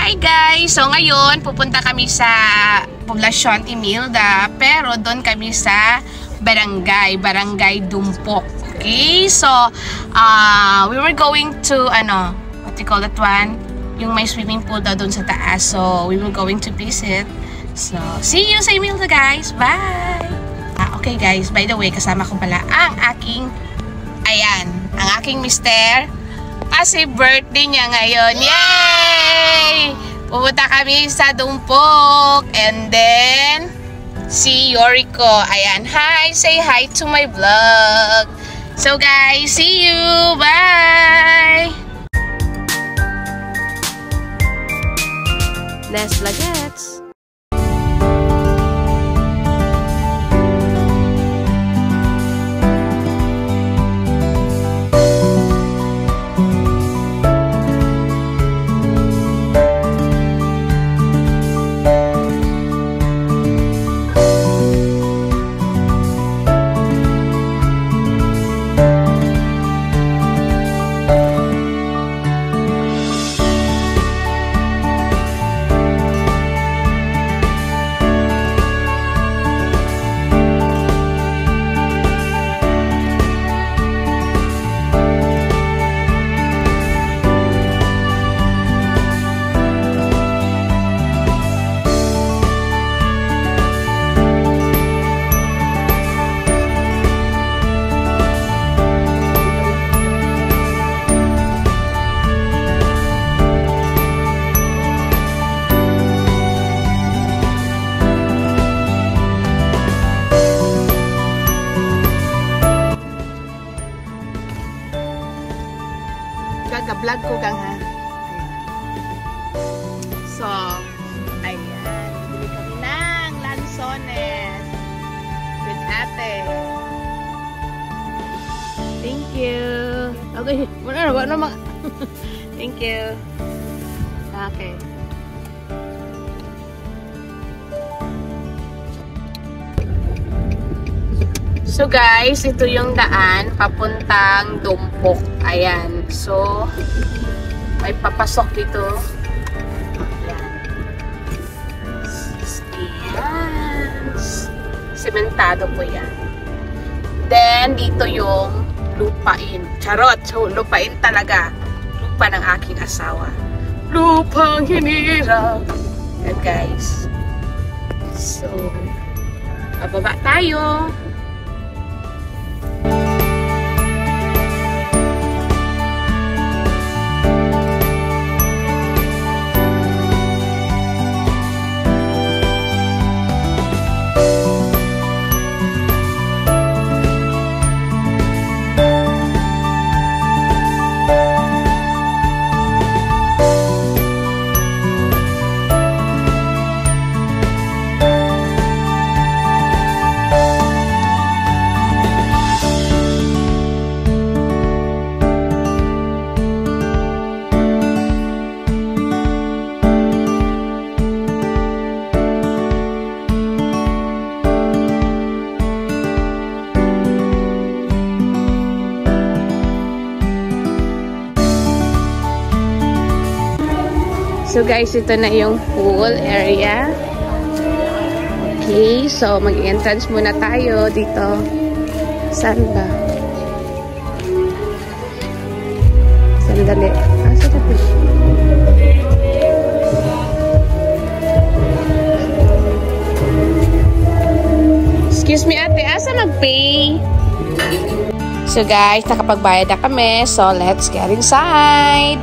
Hi guys! So ngayon, pupunta kami sa Poblacion Imelda, pero doon kami sa Barangay Dumpok. Okay? So, we were going to, what do you call that one? Yung may swimming pool daw doon sa taas. So, we were going to visit. So, see you sa Imelda guys! Bye! Okay guys, by the way, kasama ko pala ang aking mister. Kasi birthday niya ngayon. Yay! Pupunta kami sa Dumpok. And then, si Yoriko. Ayan. Hi! Say hi to my vlog. So guys, see you! Bye! Les Vlogettes! Vlog ko gang ha. So, ayan. Bili kami ng lansones with ate. Thank you. Okay. Wala naman. Thank you. Okay. So guys, ito yung daan papuntang Dumpok. Ayan. So, may papasok dito. Ayan. Ayan. Sementado po yan. Then, dito yung lupain. Charot! So, lupain talaga. Lupa ng aking asawa. Lupang hinirang. Ayan guys. So, bababa tayo. So guys, ito na yung pool area. Okay, so mag-entrance muna tayo dito. Saan ba? Sandali. Saan ba? Excuse me ate, asa mag-pay? So guys, nakapagbayad na kami. So let's get inside.